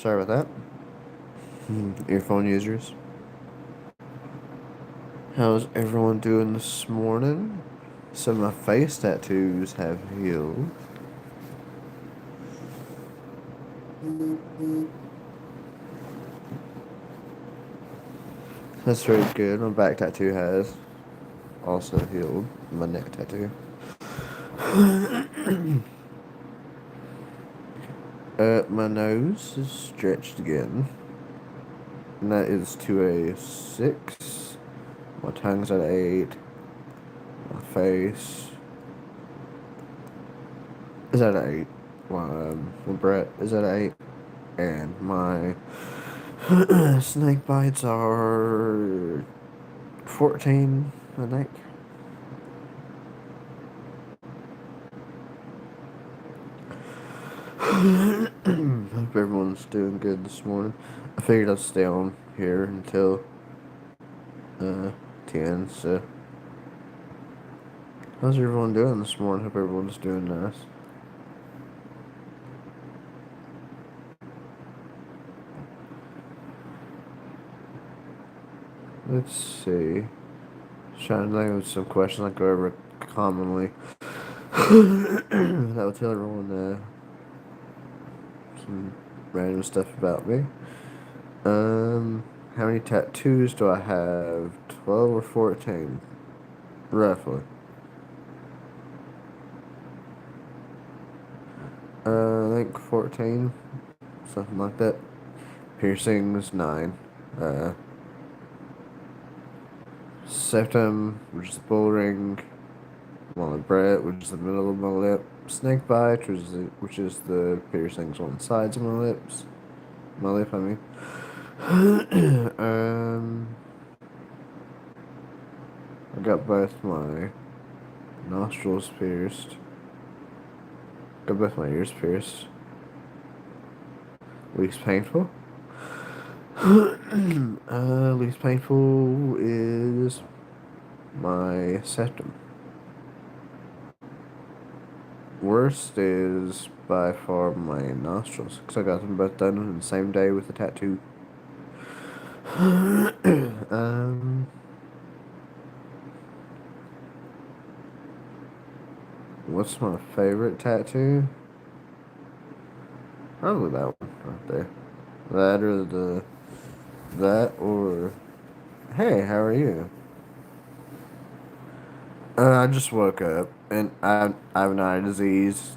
Sorry about that. Earphone users. How's everyone doing this morning? So my face tattoos have healed. That's very good. My back tattoo has also healed. My neck tattoo. My nose is stretched again. And that is to a 6. My tongue's at 8. My face is at 8. My breath is at 8. And my snake bites are 14, I think. Hope everyone's doing good this morning. I figured I'd stay on here until 10, so how's everyone doing this morning? Hope everyone's doing nice. Let's see. Trying to think of some questions I go over commonly. That would tell everyone some random stuff about me. How many tattoos do I have? 12 or 14? Roughly. I think 14. Something like that. Piercings, 9. Septum, which is the bull ring. Walnut Brett, which is the middle of my lip. Snake bite, which is the piercings on the sides of my lips. My lip, I mean. I got both my nostrils pierced. Got both my ears pierced. Least painful. Least painful is my septum. Worst is by far my nostrils, because I got them both done on the same day with the tattoo. What's my favorite tattoo? Probably that one right there. That or, hey, how are you? I just woke up and I have an eye disease.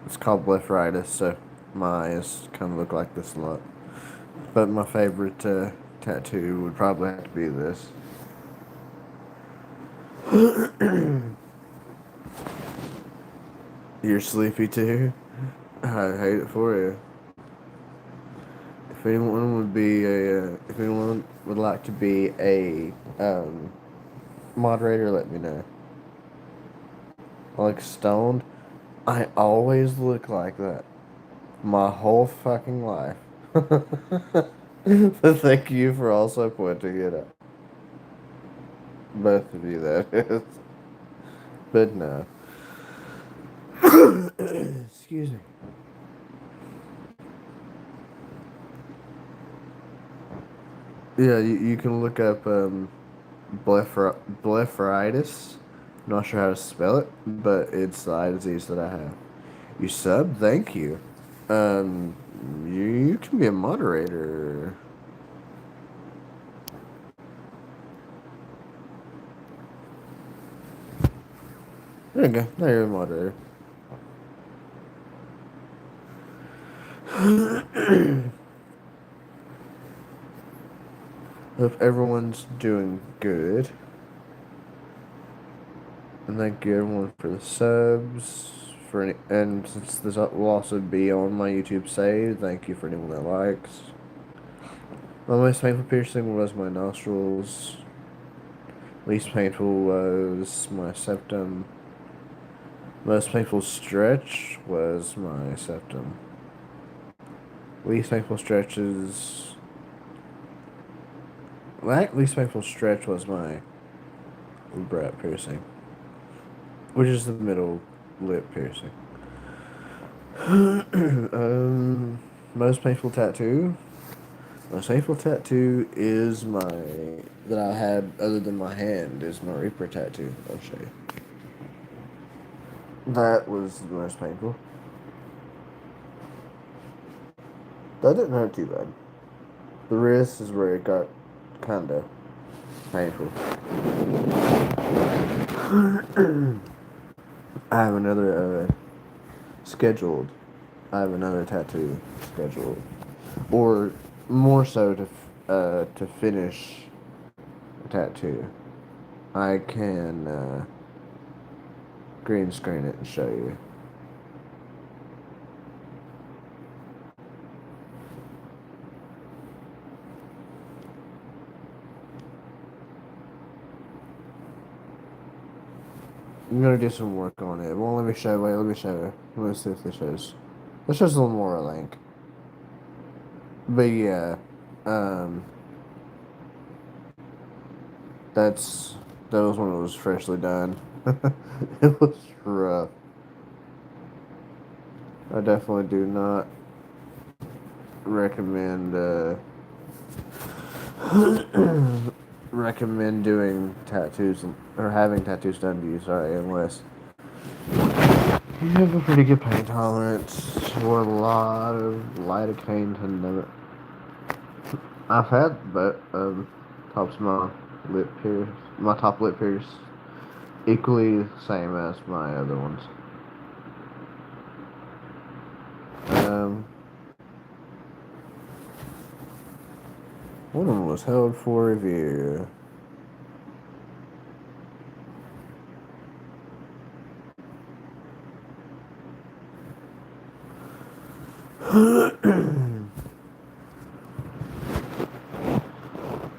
It's called blepharitis, so my eyes kind of look like this a lot. But my favorite tattoo would probably have to be this. You're sleepy too? I hate it for you. If anyone would like to be a moderator, let me know. I look stoned. I always look like that. My whole fucking life. But thank you for also pointing it out. Both of you, that is. But no. Excuse me. Yeah, you can look up blepharitis. Not sure how to spell it, but it's the eye disease that I have. You sub? Thank you. Um, you can be a moderator. There you go. Now you're a moderator. Hope everyone's doing good. And thank you everyone for the subs. And since this will also be on my YouTube save, thank you for anyone that likes. My most painful piercing was my nostrils. Least painful was my septum. Most painful stretch was my septum. Least painful stretches. Least painful stretch was my breath piercing, which is the middle lip piercing. most painful tattoo. Most painful tattoo is that I had other than my hand is my Reaper tattoo. I'll show you. That was the most painful. That didn't hurt too bad. The wrist is where it got kinda painful. I have another scheduled. I have another tattoo scheduled, or more so to finish a tattoo. I can green screen it and show you. I'm gonna do some work on it. Well, let me show. Wait, let me show you. Let me see if this shows. This shows a little more, I think. But yeah, um, that's that was when it was freshly done. It was rough. I definitely do not recommend recommend doing tattoos or having tattoos done to you. Sorry, unless you have a pretty good pain tolerance or a lot of lidocaine to never. I've had but tops of my top lip pierce, equally the same as my other ones. Um, One of them was held for review.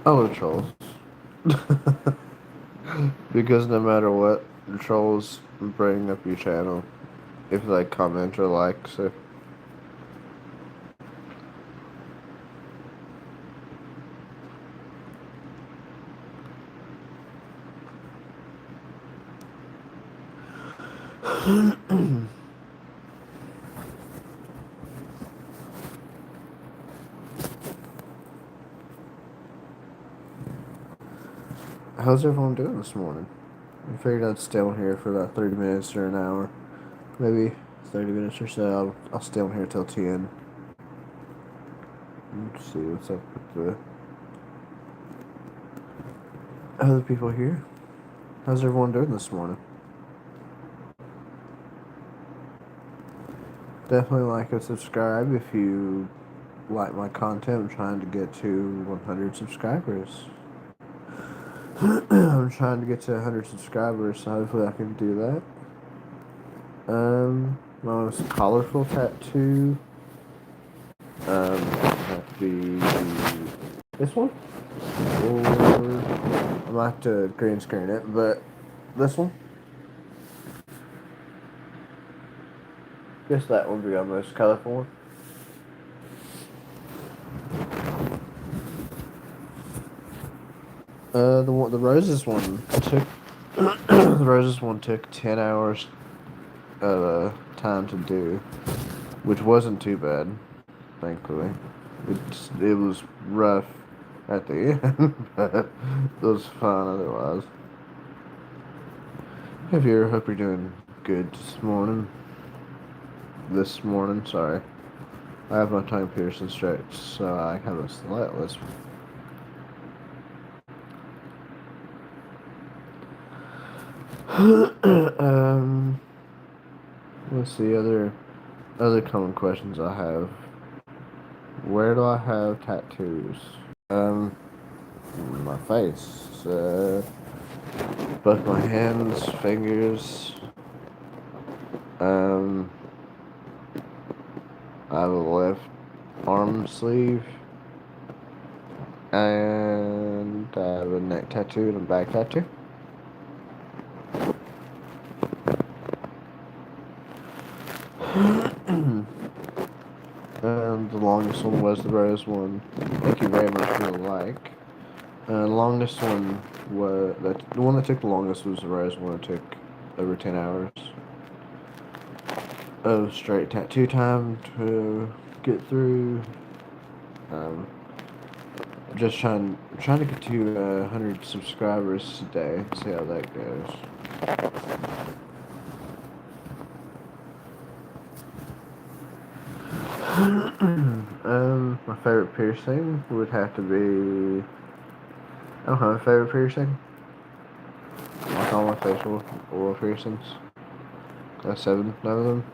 Oh, the trolls. Because no matter what, the trolls bring up your channel if they comment or like, so. How's everyone doing this morning? I figured I'd stay on here for about 30 minutes or an hour. Maybe 30 minutes or so. I'll stay on here till 10. Let's see what's up with the other people here. How's everyone doing this morning? Definitely like and subscribe if you like my content. I'm trying to get to 100 subscribers. I'm trying to get to 100 subscribers, so hopefully I can do that. My most colorful tattoo have to be this one, or I might have to green screen it, but this one. Guess that one would be our most colorful one. The roses one took the roses one took 10 hours time to do, which wasn't too bad, thankfully. It was rough at the end, but it was fun otherwise. Javier, hope you're doing good this morning. Sorry. I have my tongue pierced and stretched, so I have a slight lisp. Let's see, other common questions I have. Where do I have tattoos? My face. Both my hands, fingers. I have a left arm sleeve. And I have a neck tattoo and a back tattoo. And the longest one was the rose one. Thank you very much for the like. The longest one was the one that took the longest was the rose one. It took over 10 hours of straight tattoo time to get through. Um, just trying to get to 100 subscribers today. See how that goes. My favorite piercing would have to be. I don't have a favorite piercing. Like all my facial oral piercings. That's 7 of them.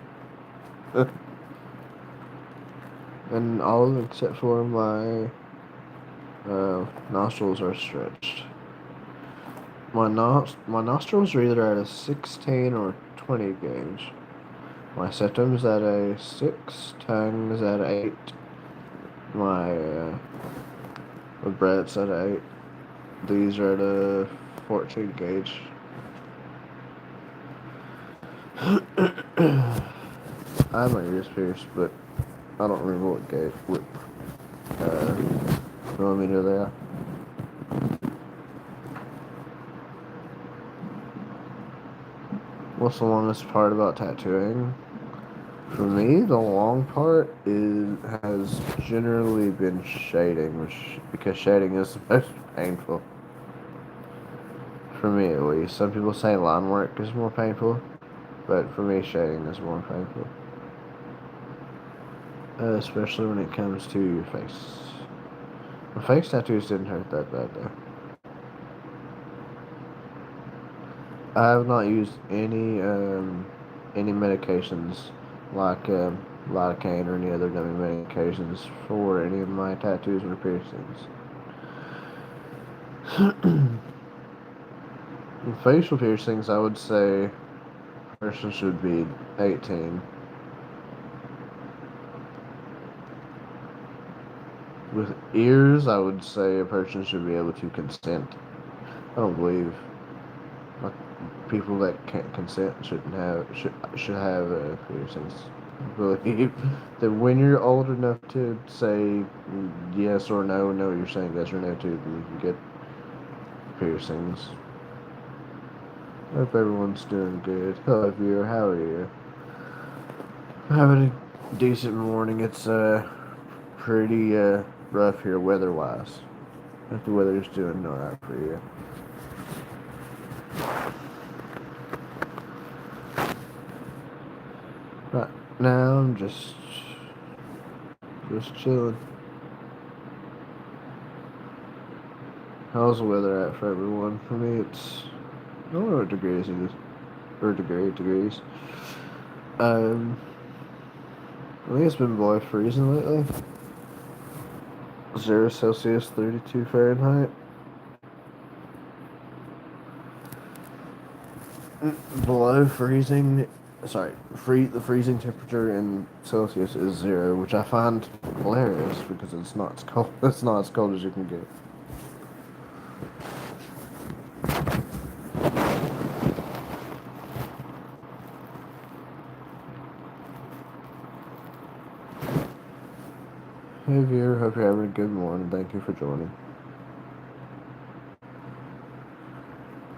And all of them except for my nostrils are stretched. My nostrils are either at a 16 or 20 gauge. My septum's at a 6, tongue is at 8. My breadth's at 8. These are at a 14 gauge. I have my ears pierced, but I don't remember what gauge, what millimeter they are. What's the longest part about tattooing? For me, the long part has generally been shading, because shading is the most painful. For me, at least. Some people say line work is more painful, but for me, shading is more painful. Especially when it comes to your face. My face tattoos didn't hurt that bad though. I have not used any medications like lidocaine or any other dummy medications for any of my tattoos or piercings. Facial piercings, I would say, a person should be 18. With ears, I would say a person should be able to consent. I don't believe like people that can't consent should have piercings. I believe that when you're old enough to say yes or no, know what you're saying yes or no to, you can get piercings. Hope everyone's doing good. Hello, viewer. How are you? Having a decent morning. It's pretty rough here weather-wise. But the weather's doing alright for you. Right now, I'm just chilling. How's the weather at for everyone? For me, it's I don't know what degrees it is, or degrees. I think it's been below freezing lately. 0 Celsius, 32 Fahrenheit. Below freezing, the freezing temperature in Celsius is 0, which I find hilarious because it's not as cold. It's not as cold as you can get. Hey viewer, hope you're having a good morning. Thank you for joining.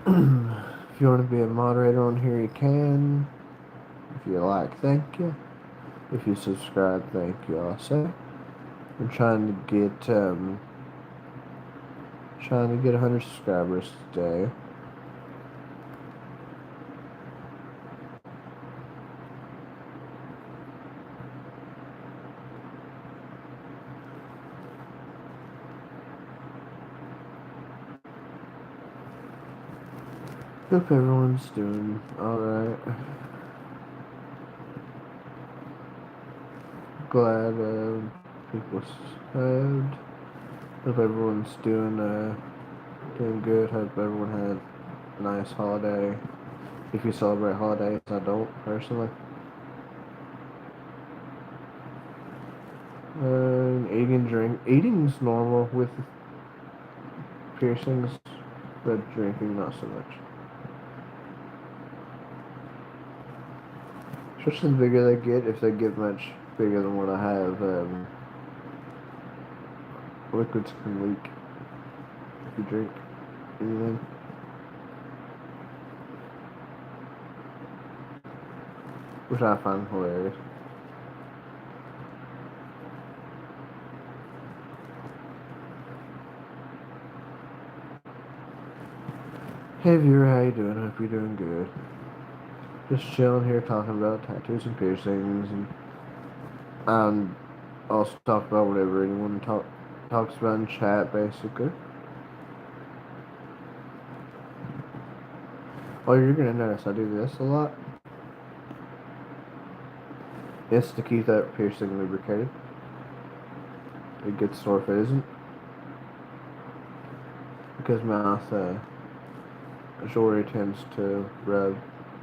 If you want to be a moderator on here, you can. If you like, thank you. If you subscribe, thank you also. I'm trying to get 100 subscribers today. Hope everyone's doing alright. Glad people saved. Hope everyone's doing good. Hope everyone had a nice holiday. If you celebrate holidays, I don't personally. Eating's normal with piercings, but drinking not so much. Especially the bigger they get, if they get much bigger than what I have, liquids can leak if you drink anything. Which I find hilarious. Hey viewer, how you doing? Hope you're doing good. Just chilling here talking about tattoos and piercings, and also talk about whatever anyone talks about in chat, basically. Oh, you're gonna notice I do this a lot. It's to keep that piercing lubricated. It gets sore if it isn't, because my mouth majority tends to rub,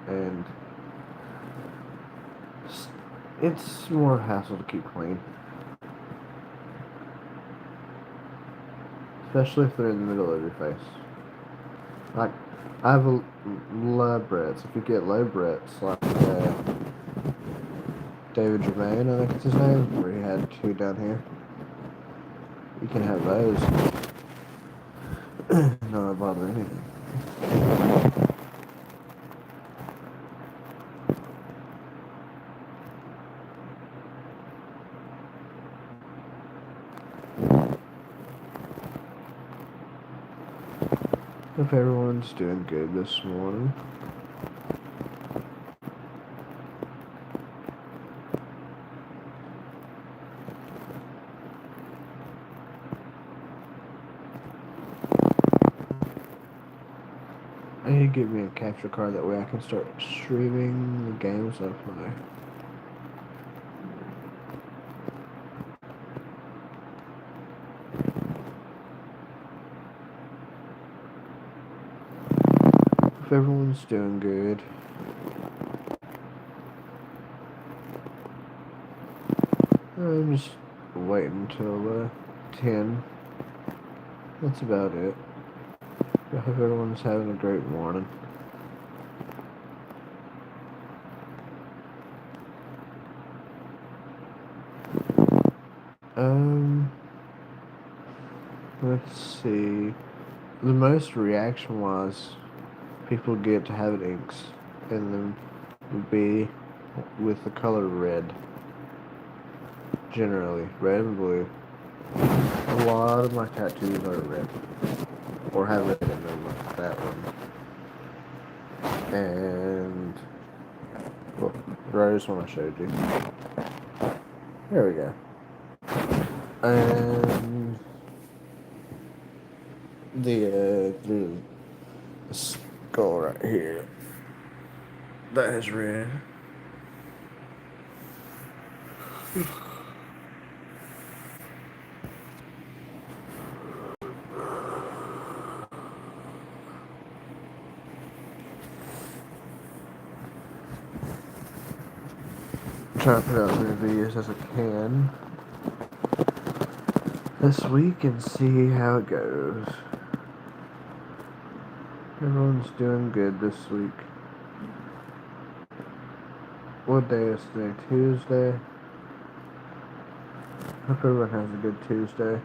and it's more of a hassle to keep clean, especially if they're in the middle of your face. Like, I have a labrets. If you get labrets, like David Germain, I think it's his name, where he had two down here, you can have those. Not bother anything. Hope everyone's doing good this morning. I need to get me a capture card, that way I can start streaming the games I play. Hope everyone's doing good. I'm just waiting until 10. That's about it. I hope everyone's having a great morning. Let's see. The most reaction-wise people get to have inks in them would be with the color red. Generally, red and blue. A lot of my tattoos are red, or have red in them, like that one. And well, the rose one I showed you. There we go. And the skull right here, that is red. Try to put out as many videos as I can this week and see how it goes. Everyone's doing good this week. What day is today? Tuesday. Hope everyone has a good Tuesday.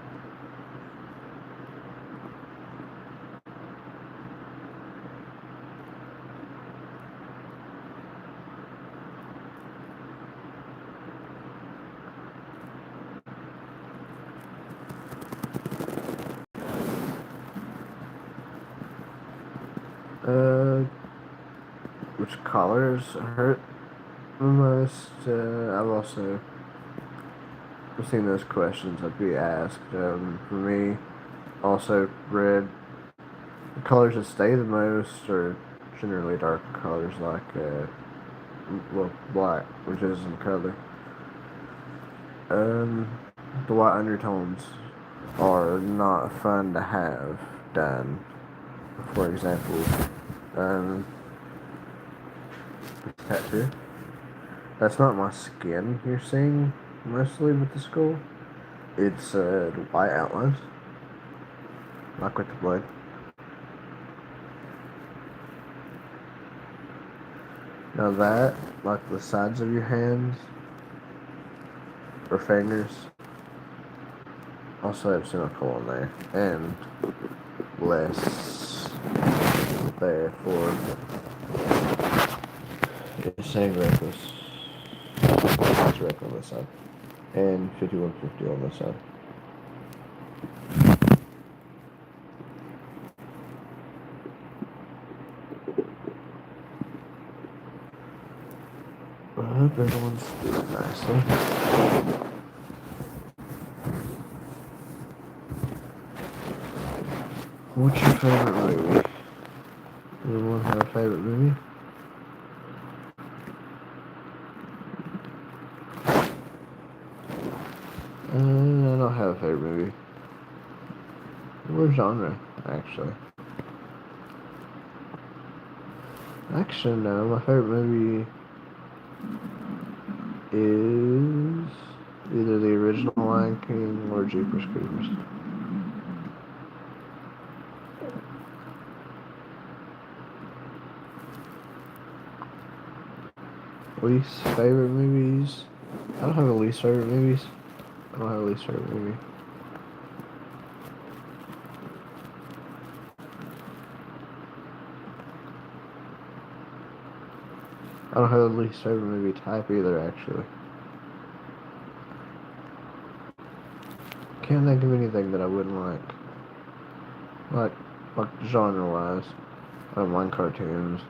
Which colors hurt the most? I've also seen those questions that be asked. For me, also red. The colors that stay the most are generally dark colors, like black, which isn't color. The white undertones are not fun to have done. For example, tattoo. That's not my skin you're seeing mostly with the skull. It's the white outlines, like with the blood. Now that, like the sides of your hands or fingers, also have semicolon on there, and less there for it's saying reckless. It's reckless on this side, and 5150 on this side. Hope everyone's doing nicely. What's your favorite movie? Does everyone have a favorite movie? I don't have a favorite movie. What genre, actually? Actually, no. My favorite movie is either the original Lion King or Jeepers Creepers. Least favorite movies? I don't have a least favorite movies. I don't have a least favorite movie. I don't have a least favorite movie type either, actually. Can't think of anything that I wouldn't like. Like genre-wise. I don't mind cartoons.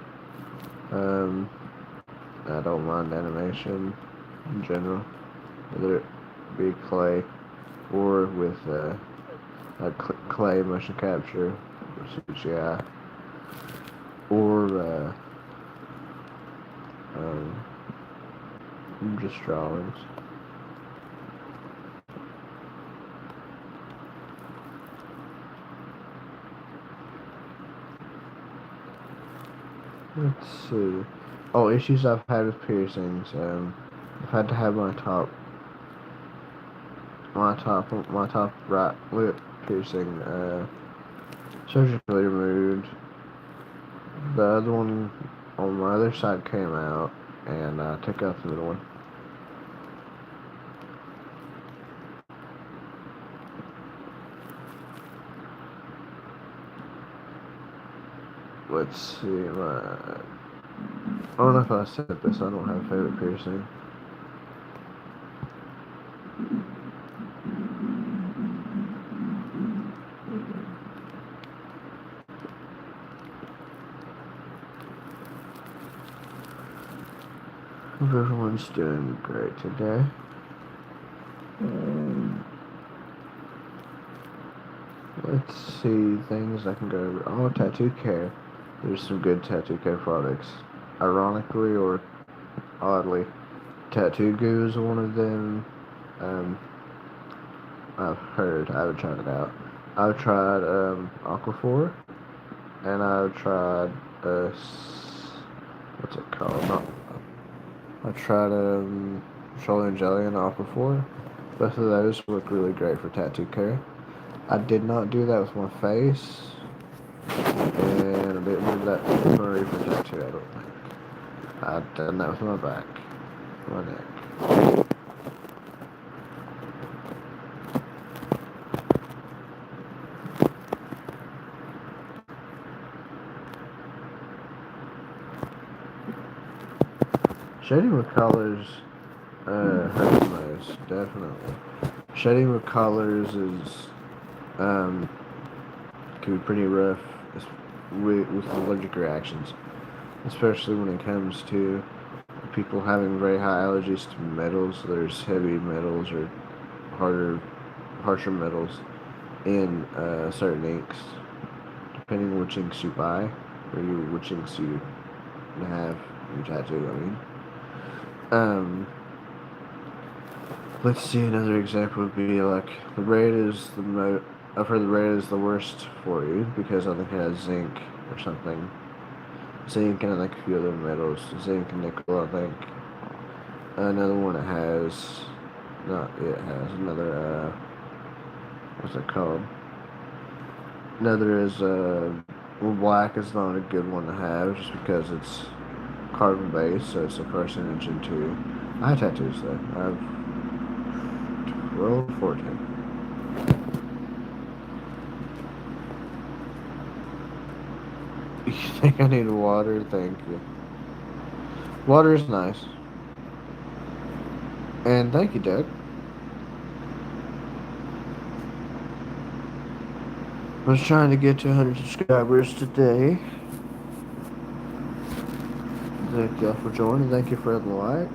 I don't mind animation in general, whether it be clay or with clay motion capture or CGI or just drawings. Let's see. Oh, issues I've had with piercings. I've had to have my top right lip piercing surgically removed. The other one on my other side came out, and I took out the middle one. Let's see, I don't know if I said this, I don't have a favorite piercing. Hope everyone's doing great today. Let's see things I can go over. Oh, tattoo care. There's some good tattoo care products. Ironically or oddly, Tattoo Goo is one of them. I've heard. I haven't tried it out. I've tried Aquaphor, and I've tried what's it called? I tried petroleum jelly and Aquaphor. Both of those work really great for tattoo care. I did not do that with my face, and I didn't do that with my reaper tattoo, I don't think. I've done that with my back, my neck. Shading with colors hurts most, definitely. Shading with colors is can be pretty rough with allergic reactions, especially when it comes to people having very high allergies to metals. There's heavy metals or harsher metals in certain inks, depending on which inks you buy or which inks you have your tattoo. Let's see, another example would be like the red is I've heard the red is the worst for you because I think it has zinc or something. Zinc and I think a few other metals. Zinc and nickel, I think. Another one it has, another, what's it called? Another is, well, black is not a good one to have just because it's carbon based, so it's a carcinogen too. I have tattoos though. I have 12, 14. You think I need water? Thank you. Water is nice. And thank you, Doug. I was trying to get to 100 subscribers today. Thank y'all for joining. Thank you for the like.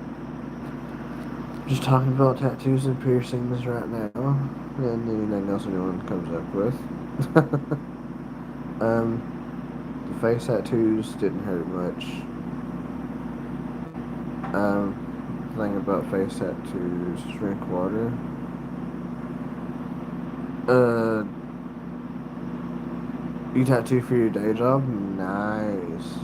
Just talking about tattoos and piercings right now, and anything else anyone comes up with. The face tattoos didn't hurt much. Thing about face tattoos, drink water. Uh, you tattoo for your day job? Nice.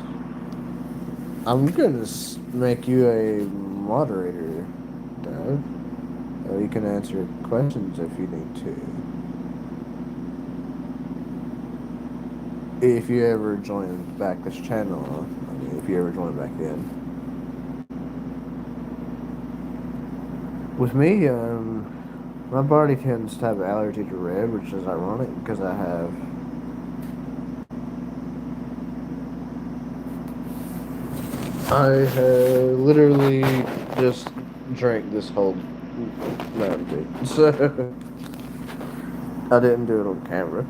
I'm gonna make you a moderator, Dad. You can answer questions if you need to. If you ever join back this channel, I mean, if you ever join back in. With me, my body tends to have an allergy to red, which is ironic because I literally just drank this whole Mountain Dew. So, I didn't do it on camera.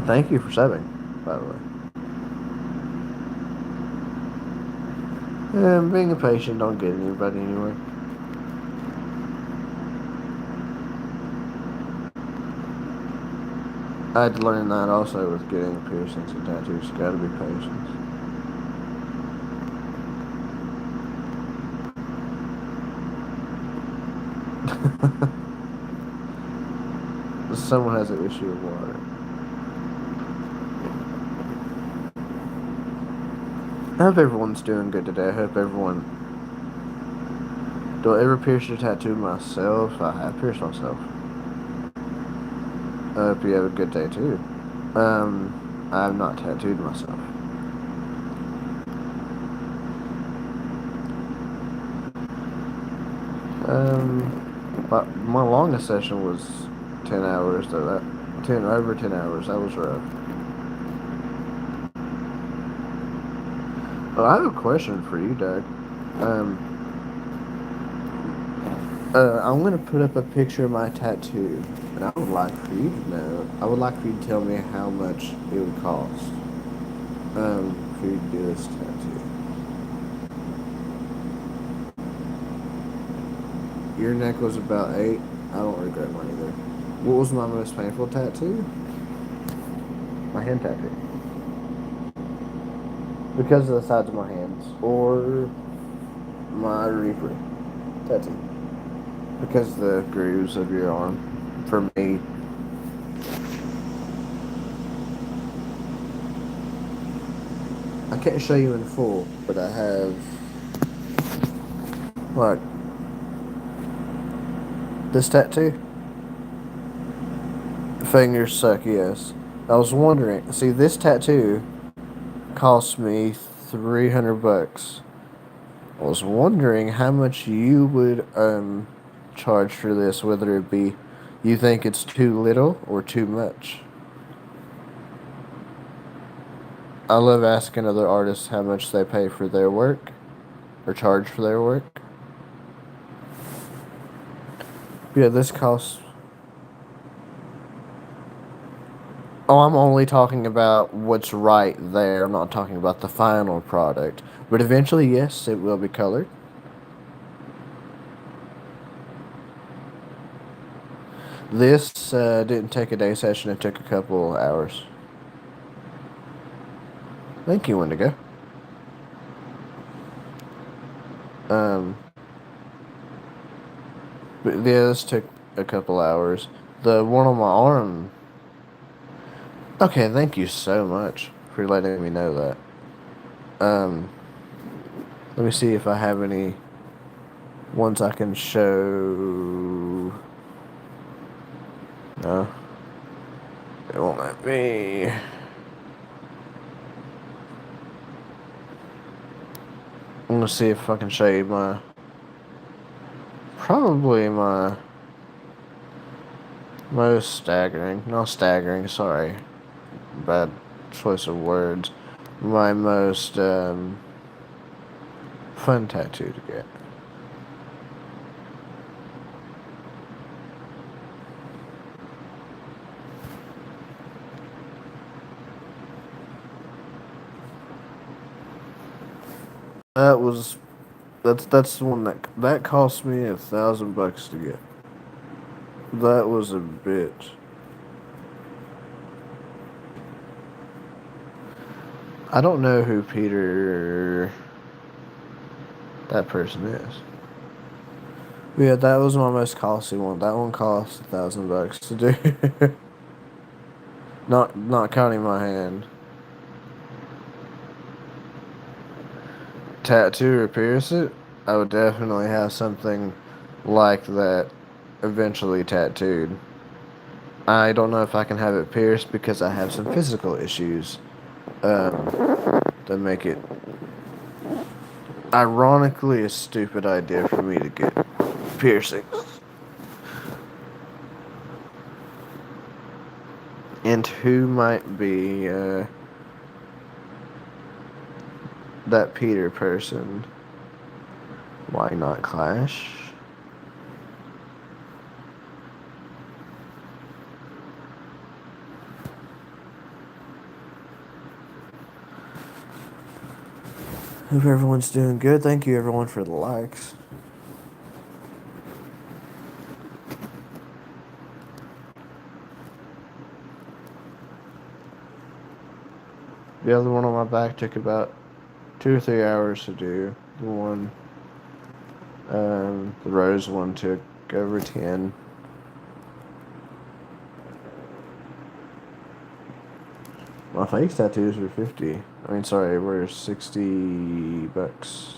Thank you for subbing, by the way. And being a patient don't get anybody anywhere. I had to learn that also with getting piercings and tattoos. Gotta be patient. Someone has an issue with water. I hope everyone's doing good today. I hope everyone. Do I ever pierce or tattoo myself? I have pierced myself. I hope you have a good day too. I have not tattooed myself. But my longest session was 10 hours, though. Over 10 hours. That was rough. Well, I have a question for you, Doug. I'm gonna put up a picture of my tattoo, and I would like for you to know. I would like for you to tell me how much it would cost. For you to do this tattoo. Your neck was about 8. I don't regret mine either. What was my most painful tattoo? My hand tattoo. Because of the sides of my hands. Or my Reaper tattoo. Because of the grooves of your arm. For me. I can't show you in full, but I have. Like. This tattoo? Fingers suck, yes. I was wondering. See, this tattoo cost me $300. I was wondering how much you would charge for this, whether it be you think it's too little or too much. I love asking other artists how much they pay for their work or charge for their work. Yeah, this costs. Oh, I'm only talking about what's right there. I'm not talking about the final product. But eventually, yes, it will be colored. This didn't take a day session. It took a couple hours. Thank you, Wendigo. But yeah, this took a couple hours. The one on my arm. Okay, thank you so much for letting me know that. Let me see if I have any ones I can show. No. It won't let me. I'm gonna see if I can show you probably my most staggering, not staggering, sorry, bad choice of words, my most, fun tattoo to get. That was that's the one that cost me $1,000 to get. That was a bitch. I don't know who Peter that person is. Yeah, that was my most costly one. That one cost $1,000 to do. Not counting my hand. Tattoo or pierce it, I would definitely have something like that eventually tattooed. I don't know if I can have it pierced because I have some physical issues that make it ironically a stupid idea for me to get piercings. And who might be that Peter person? Why not Clash? Hope everyone's doing good. Thank you everyone for the likes. The other one on my back took about 2 or 3 hours to do. The rose one took over 10. My face tattoos were 50. I mean, sorry, were $60.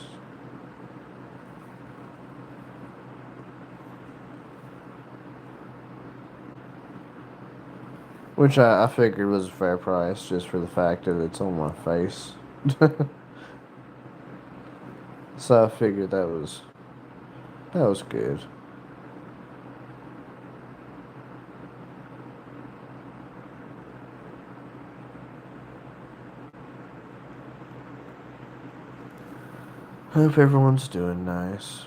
Which I figured was a fair price just for the fact that it's on my face. So I figured that was good. Hope everyone's doing nice.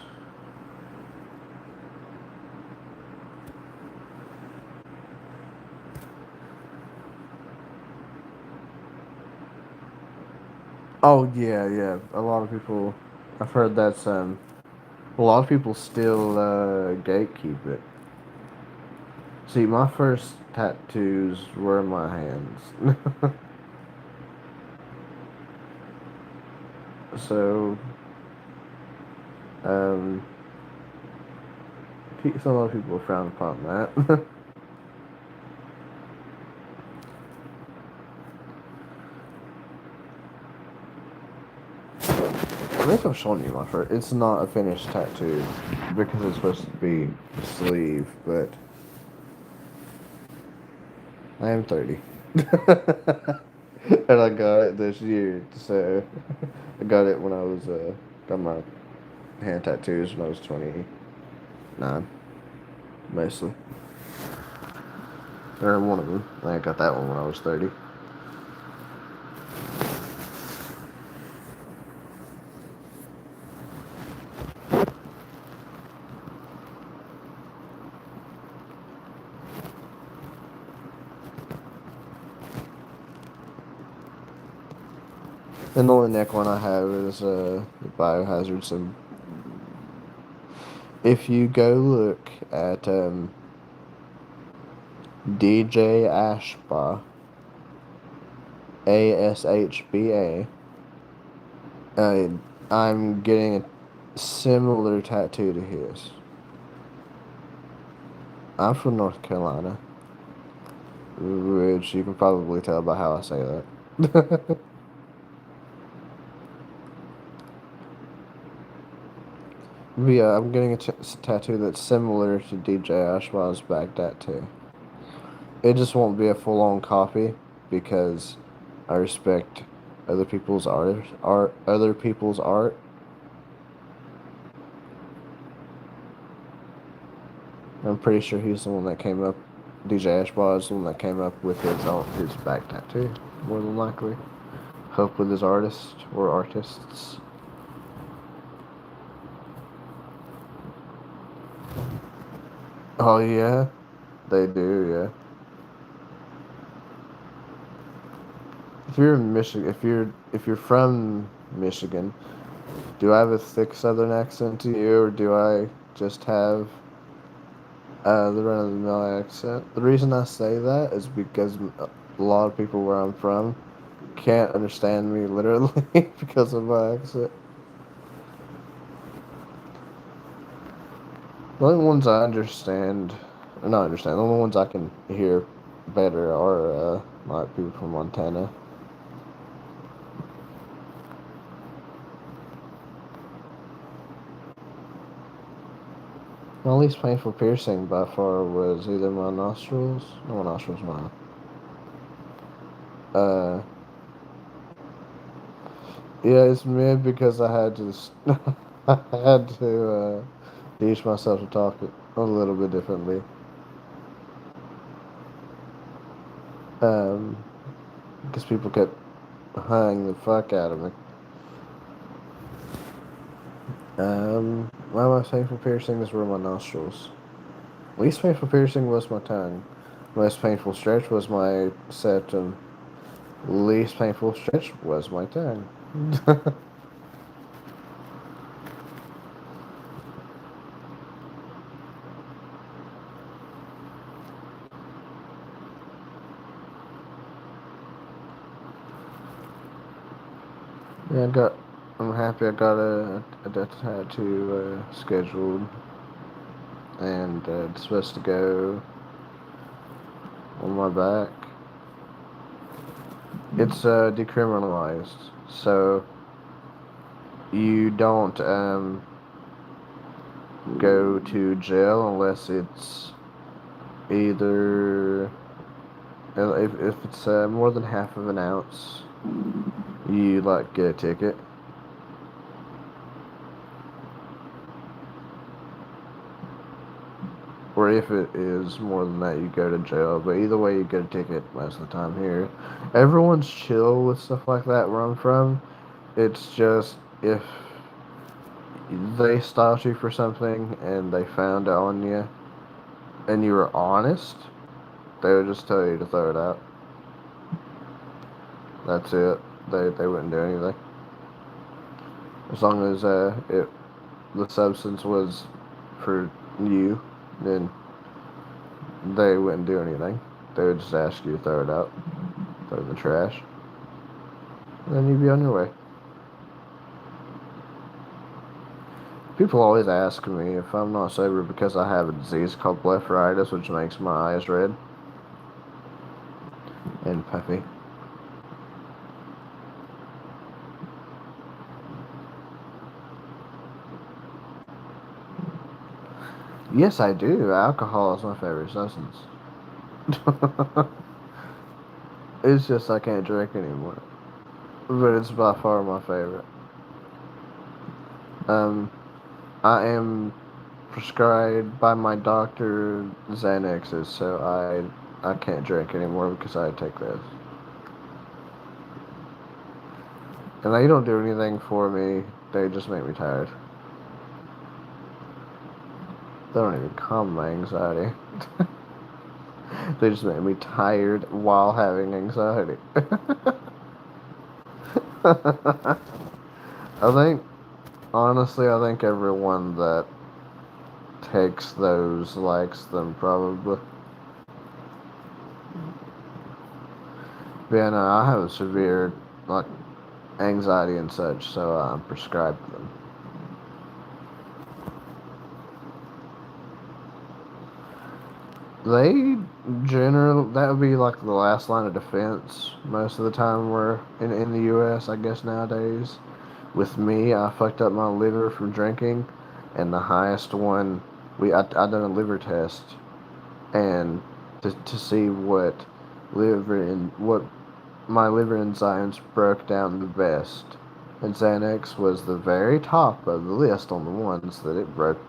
Oh yeah, yeah. A lot of people, I've heard that's a lot of people still gatekeep it. See, my first tattoos were my hands. So, um, some other people frown upon that. I think I've shown you my first. It's not a finished tattoo because it's supposed to be a sleeve, but I am 30. And I got it this year, so I got it when I was got my hand tattoos when I was 29, mostly. Or one of them. I got that one when I was 30. And the only neck one I have is the Biohazard symbol. If you go look at DJ Ashba, ASHBA, uh, I'm getting a similar tattoo to his. I'm from North Carolina, which you can probably tell by how I say that. But yeah, I'm getting a tattoo that's similar to DJ Ashba's back tattoo. It just won't be a full-on copy because I respect other people's other people's art. I'm pretty sure he's the one that came up. DJ Ashbaugh is the one that came up with his back tattoo, more than likely. Hope with his artist or artists. Oh yeah, they do. Yeah. If you're in Michigan, if you're from Michigan, Do I have a thick Southern accent to you, or do I just have the run of the mill accent? The reason I say that is because a lot of people where I'm from can't understand me literally because of my accent. The only ones I understand, or not understand, the only ones I can hear better are like people from Montana. My least painful piercing by far was either my nostrils, no, my nostrils, uh, yeah, it's mid because I had to, I had to teach myself to talk it a little bit differently. Um, because people kept hanging the fuck out of me. My most painful piercings were my nostrils. Least painful piercing was my tongue. Most painful stretch was my septum. Least painful stretch was my tongue. Yeah, I'm happy I got a tattoo scheduled, and it's supposed to go on my back. It's decriminalized, so you don't go to jail unless it's either if it's more than half of an ounce, you like get a ticket. Or if it is more than that, you go to jail. But either way, you get a ticket most of the time here. Everyone's chill with stuff like that where I'm from. It's just if they stopped you for something and they found it on you and you were honest, they would just tell you to throw it out. That's it. They wouldn't do anything. As long as the substance was for you, then they wouldn't do anything. They would just ask you to throw it out, throw it in the trash, and then you'd be on your way. People always ask me if I'm not sober because I have a disease called blepharitis, which makes my eyes red and puffy. Yes, I do. Alcohol is my favorite substance. It's just I can't drink anymore. But it's by far my favorite. Um, I am prescribed by my doctor Xanaxes, so I can't drink anymore because I take those. And they don't do anything for me. They just make me tired. They don't even calm my anxiety. They just make me tired while having anxiety. I think, honestly, I think everyone that takes those likes them probably. But yeah, no, I have a severe, like, anxiety and such, so I'm prescribed them. They generally, that would be like the last line of defense most of the time we're in the U.S., I guess, nowadays. With me, I fucked up my liver from drinking, and the highest one, I done a liver test, and to see what my liver enzymes broke down the best. And Xanax was the very top of the list on the ones that it broke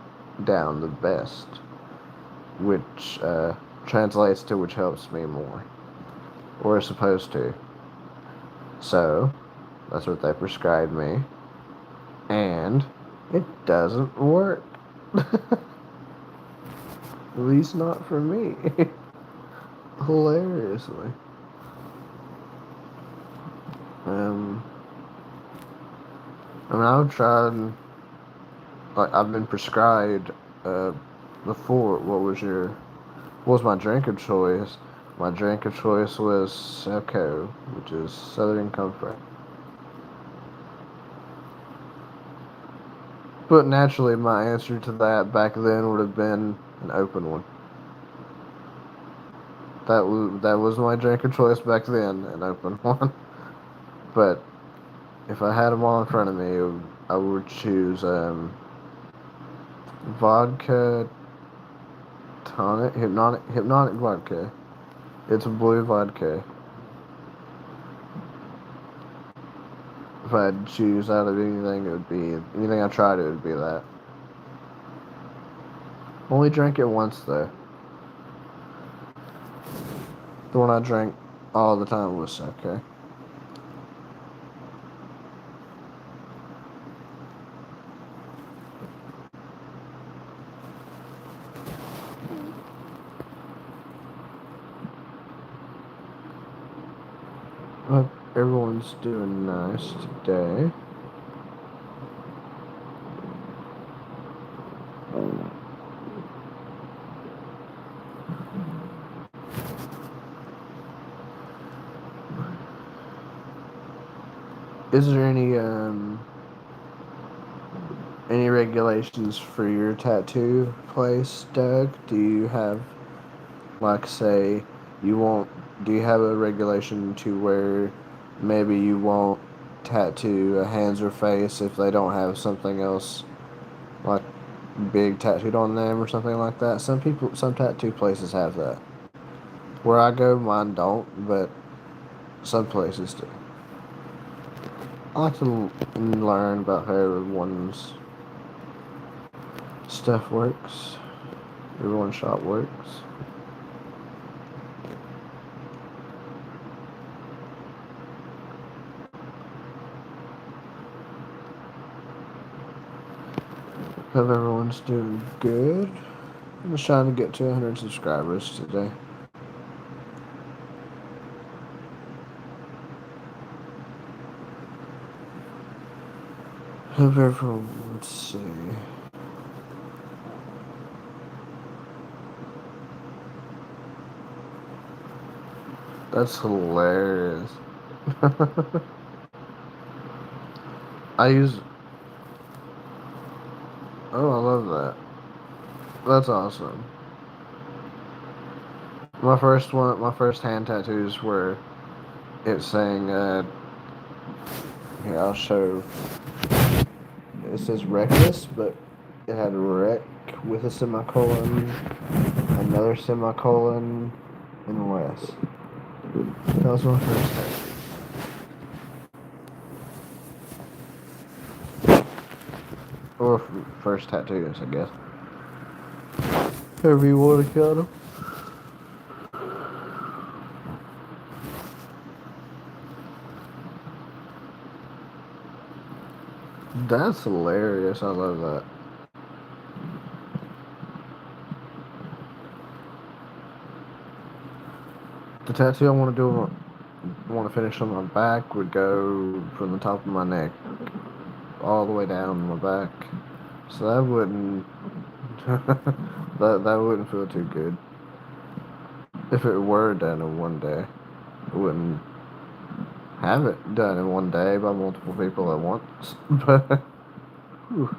down the best, which translates to which helps me more, or is supposed to. So, that's what they prescribed me, and it doesn't work. At least not for me. Hilariously. Um, I mean, I've tried, like, I've been prescribed, uh, before. What was my drink of choice? My drink of choice was Selco, which is Southern Comfort. But naturally, my answer to that back then would have been an open one. That was my drink of choice back then, an open one. But if I had them all in front of me, I would choose vodka tonic, hypnotic vodka. It's a blue vodka. If I had to choose out of anything, it would be anything I tried. It would be that. Only drank it once though. The one I drank all the time was okay. Hope everyone's doing nice today. Is there any regulations for your tattoo place, Doug? Do you have, like, say, you won't? Do you have a regulation to where maybe you won't tattoo a hands or face if they don't have something else like big tattooed on them or something like that? Some tattoo places have that. Where I go, mine don't, but some places do. I like to learn about how everyone's stuff works, everyone's shop works. Hope everyone's doing good. I'm just trying to get to 100 subscribers today. Hope everyone, let's see. That's hilarious. I use. Oh, I love that. That's awesome. My first hand tattoos were it saying, here, I'll show. It says reckless, but it had wreck with a semicolon, another semicolon, and less. That was my first tattoo. Or first tattoos, I guess. However you want to count them. That's hilarious. I love that. The tattoo I want to want to finish on my back would go from the top of my neck all the way down my back. So that wouldn't that wouldn't feel too good. If it were done in one day, I wouldn't have it done in one day by multiple people at once. But whew.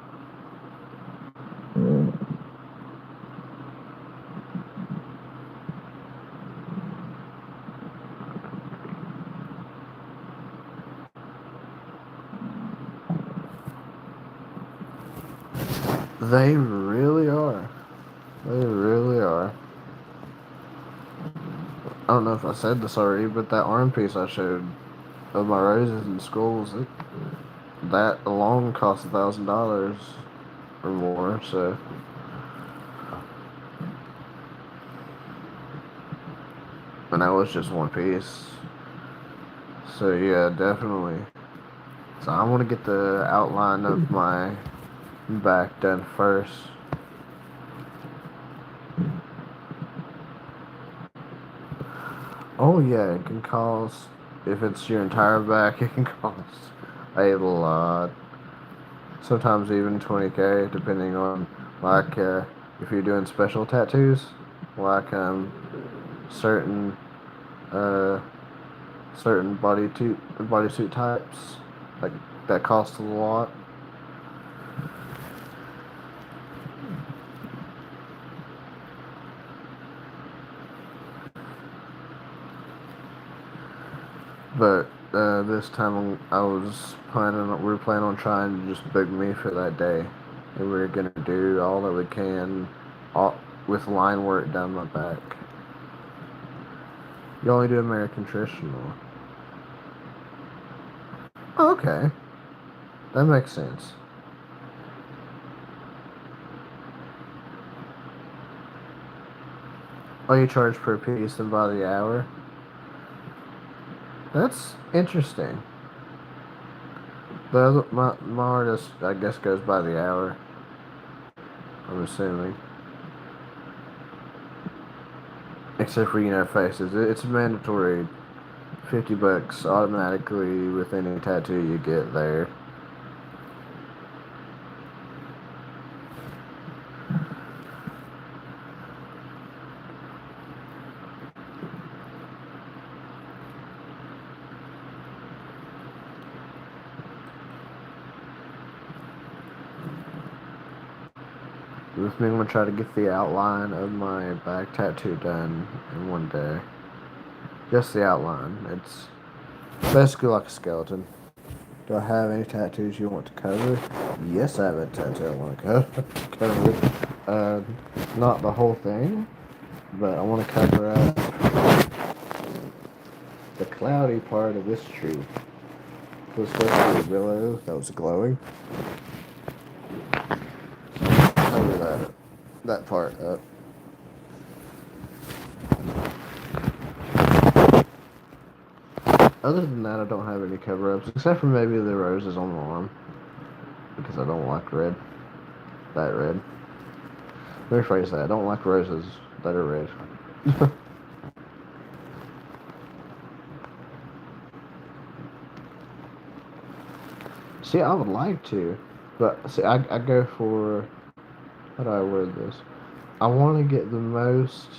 They really are. They really are. I don't know if I said this already, but that arm piece I showed of my roses and skulls, that alone cost $1,000 or more. So, and that was just one piece. So yeah, definitely. So I want to get the outline of my back done first. Oh yeah, it can cost, if it's your entire back, it can cost a lot. sometimes even 20K, depending on like if you're doing special tattoos, like certain uh, certain bodysuit types, like that cost a lot. But this time we were planning on trying to just book me for that day, and we were gonna do all that we can, all, with line work down my back. You only do American traditional. Oh, okay, that makes sense. Oh, you charge per piece and by the hour? That's interesting. My artist, I guess, goes by the hour. I'm assuming, except for faces. It's mandatory. $50 automatically with any tattoo you get there. With me, I'm gonna try to get the outline of my back tattoo done in one day. Just the outline. It's basically like a skeleton. Do I have any tattoos you want to cover? Yes, I have a tattoo I want to cover. Not the whole thing, but I want to cover up the cloudy part of this tree. It was supposed to be a willow that was glowing. Cover that part up. Other than that, I don't have any cover-ups, except for maybe the roses on the arm, because I don't like red. That red. Let me rephrase that. I don't like roses that are red. See, I would like to, but see, I go for, how do I word this? I want to get the most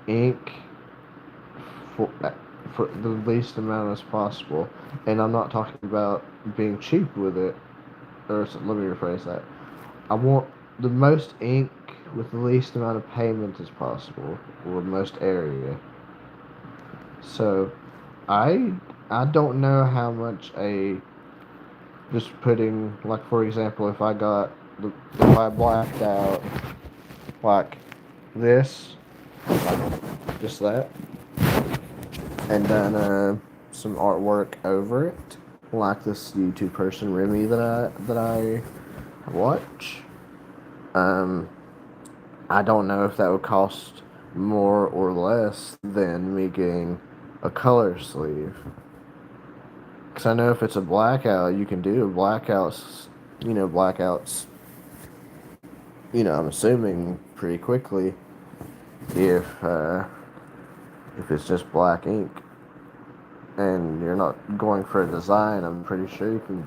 ink for for the least amount as possible, and I'm not talking about being cheap with it. Or let me rephrase that. I want the most ink with the least amount of payment as possible, or most area. So, I I don't know how much a just putting, like, for example, if I blacked out like this, like just that, and done some artwork over it, like this YouTube person Remy that I watch. Um, I don't know if that would cost more or less than me getting a color sleeve. Because I know if it's a blackout, you can do blackouts, blackouts, I'm assuming pretty quickly if, if it's just black ink and you're not going for a design. I'm pretty sure you can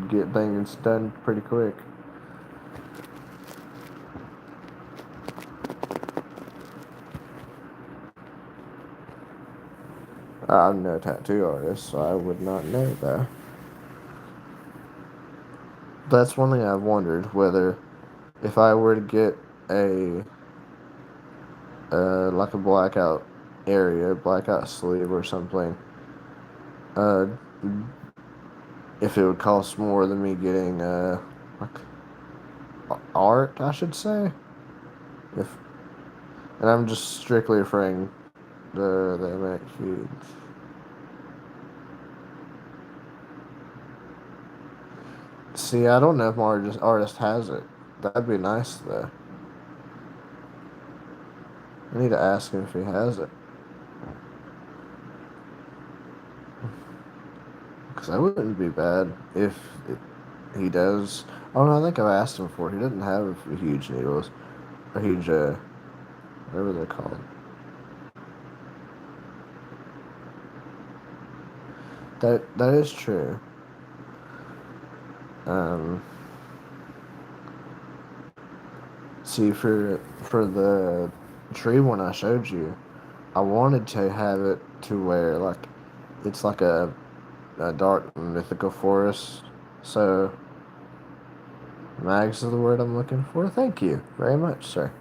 get things done pretty quick. I'm no tattoo artist, so I would not know that. That's one thing I've wondered, whether if I were to get a like a blackout sleeve or something, uh, if it would cost more than me getting like art, I should say. If and I'm just strictly referring the MX. See, I don't know if my artist has it. That'd be nice though. I need to ask him if he has it. Because that wouldn't be bad if he does. Oh no, I think I've asked him before. He doesn't have huge needles. Or huge, whatever they're called. That is true. Um, See, for the tree one I showed you, I wanted to have it to where like it's like a dark mythical forest. So mags is the word I'm looking for. Thank you very much, sir.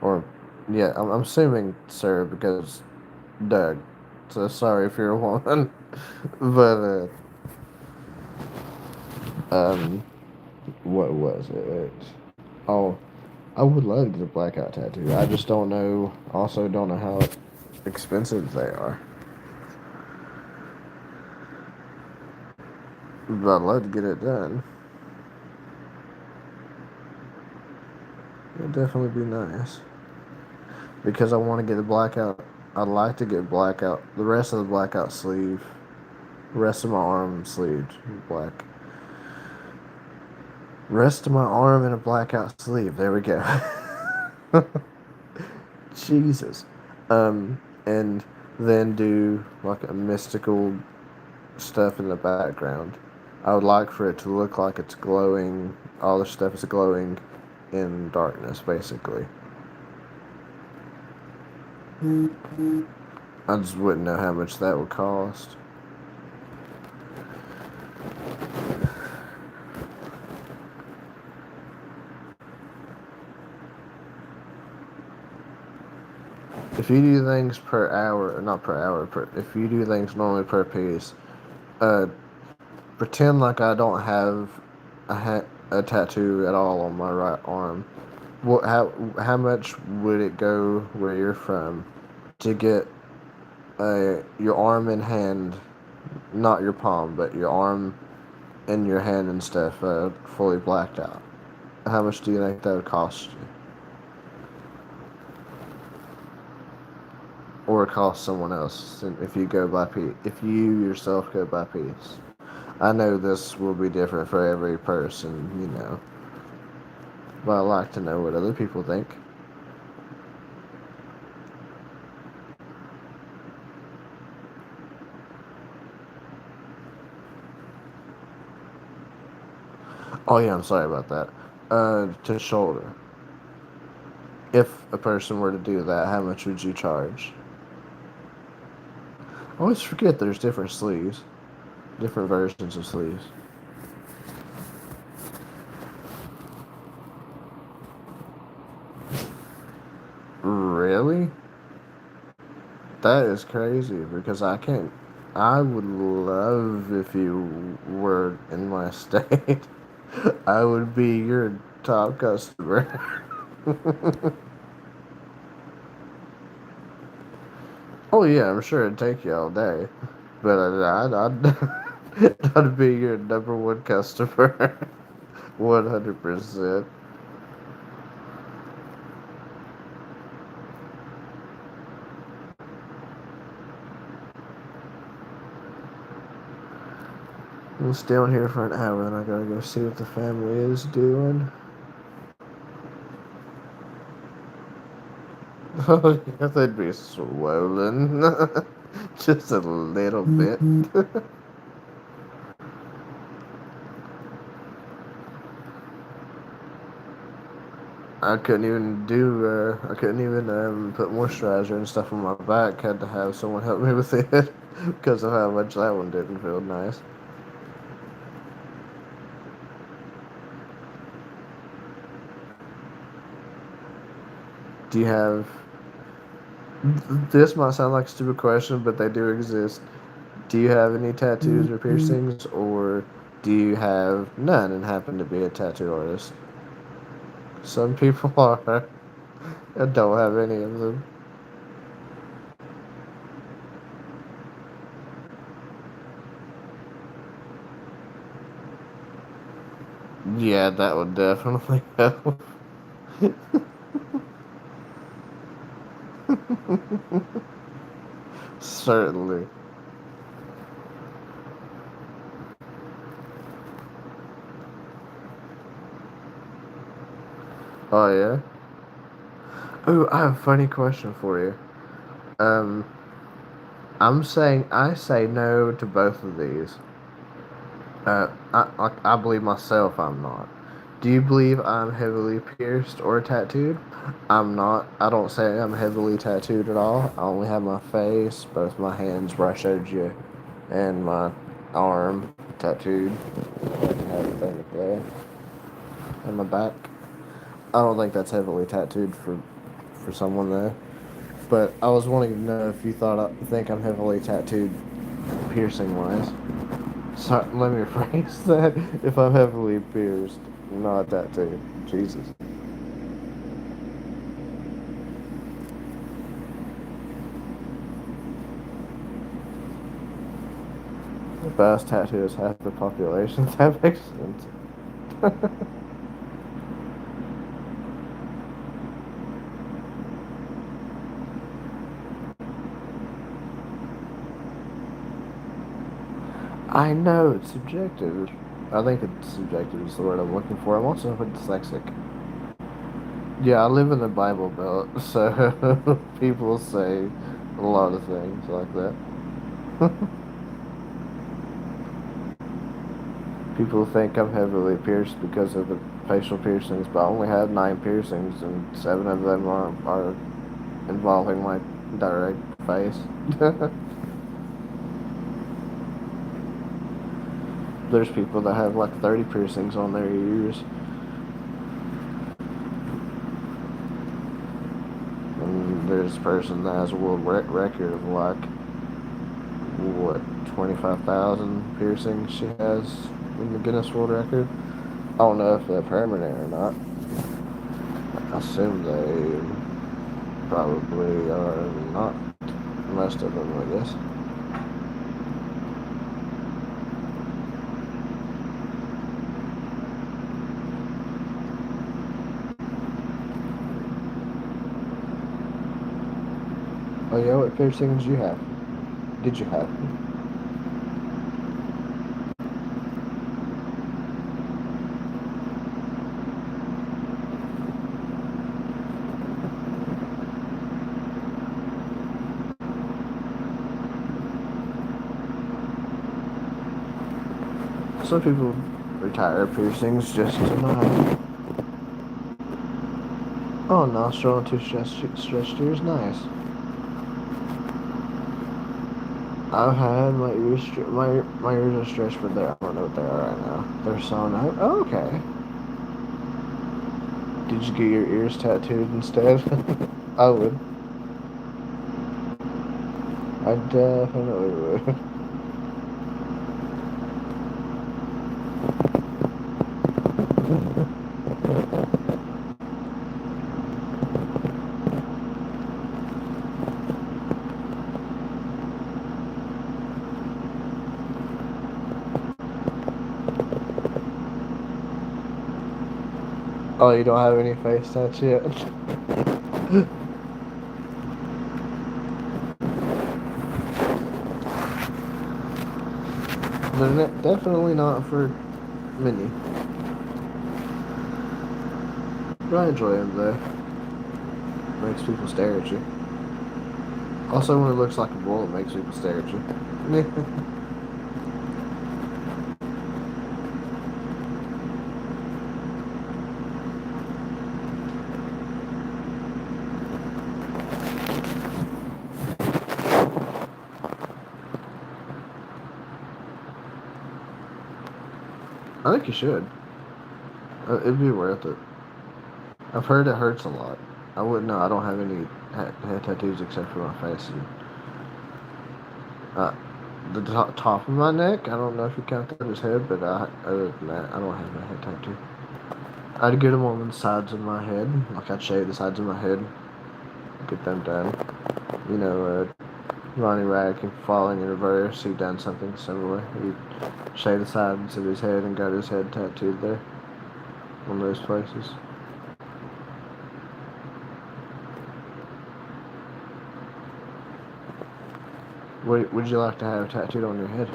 Or yeah, I'm assuming sir because Doug. So sorry if you're a woman, but what was it? Oh, I would love to get a blackout tattoo. I just don't know. Also, don't know how expensive they are. But I'd love to get it done. It'd definitely be nice because I want to get the blackout. I'd like to get blackout. The rest of the blackout sleeve, the rest of my arm sleeve, black. Rest of my arm in a blackout sleeve. There we go. Jesus. And then do like a mystical stuff in the background. I would like for it to look like it's glowing. All the stuff is glowing in darkness, basically. I just wouldn't know how much that would cost. If you do things per hour, or not per hour, if you do things normally per piece, uh, pretend like I don't have a tattoo at all on my right arm. How much would it go where you're from to get your arm and hand, not your palm, but your arm and your hand and stuff fully blacked out? How much do you think that would cost you? Or cost someone else if you go by piece? If you yourself go by piece? I know this will be different for every person, but I like to know what other people think. Oh yeah, I'm sorry about that. To shoulder. If a person were to do that, how much would you charge? I always forget there's different sleeves, different versions of sleeves. Really? That is crazy because I can't. I would love if you were in my state. I would be your top customer. Oh yeah, I'm sure it'd take you all day, but I'd be your number one customer, 100%. I'm still here for an hour, and I gotta go see what the family is doing. Oh yeah, they'd be swollen, just a little bit. I couldn't even put moisturizer and stuff on my back. Had to have someone help me with it because of how much that one didn't feel nice. Do you have? This might sound like a stupid question, but they do exist. Do you have any tattoos or piercings, or do you have none and happen to be a tattoo artist? Some people are. I don't have any of them. Yeah, that would definitely help. Certainly. Oh yeah. Oh, I have a funny question for you. Um, I say no to both of these. I believe myself I'm not. Do you believe I'm heavily pierced or tattooed? I'm not. I don't say I'm heavily tattooed at all. I only have my face, both my hands where I showed you, and my arm tattooed. I can have a thing up there. And my back. I don't think that's heavily tattooed for someone there. But I was wanting to know if you think I'm heavily tattooed piercing wise. So let me rephrase that. If I'm heavily pierced, not tattooed. Jesus. The best tattoo is half the population. That makes sense. I know it's subjective. I think it's subjective is the word I'm looking for. I'm also dyslexic. Yeah, I live in the Bible Belt, so people say a lot of things like that. People think I'm heavily pierced because of the facial piercings, but I only have 9 piercings, and 7 of them are involving my direct face. There's people that have like 30 piercings on their ears, and there's a person that has a world record of like, what, 25,000 piercings she has in the Guinness World Record. I don't know if they're permanent or not. I assume they probably are not. Most of them, I guess. Oh yeah, what piercings you have? Did you have? Some people retire piercings just to not. Oh, nostril and two stretched ears, nice. I've had my ears, my ears are stretched, but I don't know what they are right now. They're so nice. Oh, okay. Did you get your ears tattooed instead? I would. I definitely would. Oh, you don't have any face tats yet? They're definitely not for many. But I enjoy them though. Makes people stare at you. Also, when it looks like a bull, it makes people stare at you. I think you should. It'd be worth it. I've heard it hurts a lot. I wouldn't know. I don't have any head tattoos except for my face. And, uh, the top of my neck, I don't know if you count that as head, but other than that, I don't have a head tattoo. I'd get them on the sides of my head. Like, I'd shave the sides of my head, get them done. You know, Ronnie Rad can Falling in Reverse, he done something similar. He shaved the sides of his head and got his head tattooed there. On those places. What would you like to have tattooed on your head?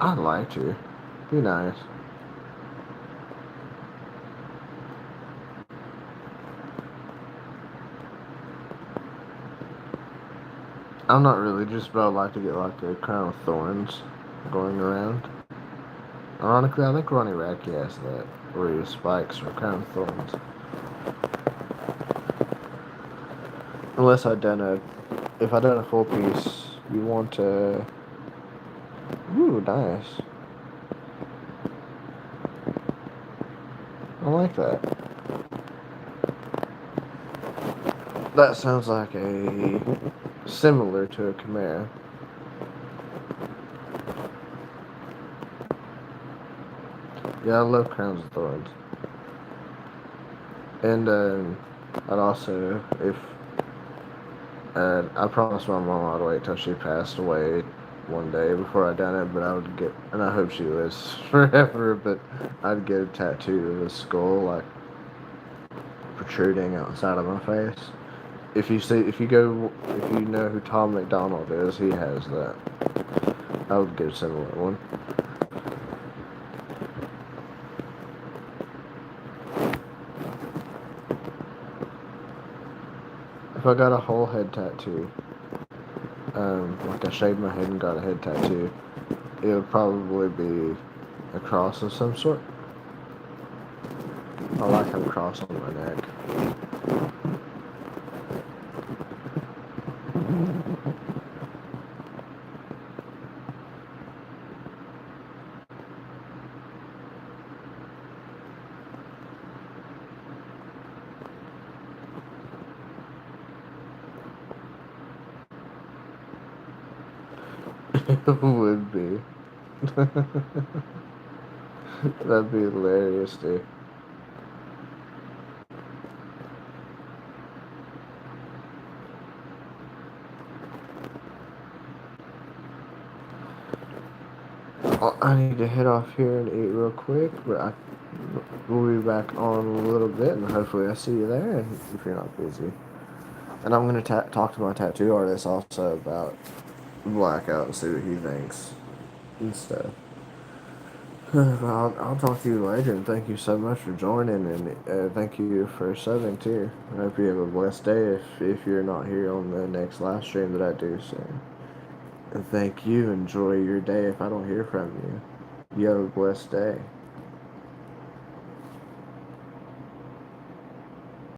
I'd like to. Be nice. I'm not religious, but I'd like to get like a crown of thorns going around. Ironically, I think Ronnie Radke has that, where he spikes or crown of thorns. Unless I'd done a, if I'd done a full piece, you want to, ooh, nice. I like that. That sounds like a, similar to a chimera. Yeah, I love crowns of thorns. And I'd also, if I promised my mom I'd wait till she passed away one day before I done it, but I would get, and I hope she lives forever, but I'd get a tattoo of a skull like protruding outside of my face. If you see, if you go, if you know who Tom McDonald is, he has that. I would get a similar one. If I got a whole head tattoo, like I shaved my head and got a head tattoo, it would probably be a cross of some sort. I like having a cross on my neck. It would be. That'd be hilarious, dude. I need to head off here and eat real quick, but we'll be back on a little bit, and hopefully I see you there, if you're not busy. And I'm gonna talk to my tattoo artist also about Blackout and see what he thinks and stuff. I'll talk to you later, and thank you so much for joining, and thank you for subbing too. I hope you have a blessed day if you're not here on the next live stream that I do. So, and thank you. Enjoy your day if I don't hear from you. You have a blessed day.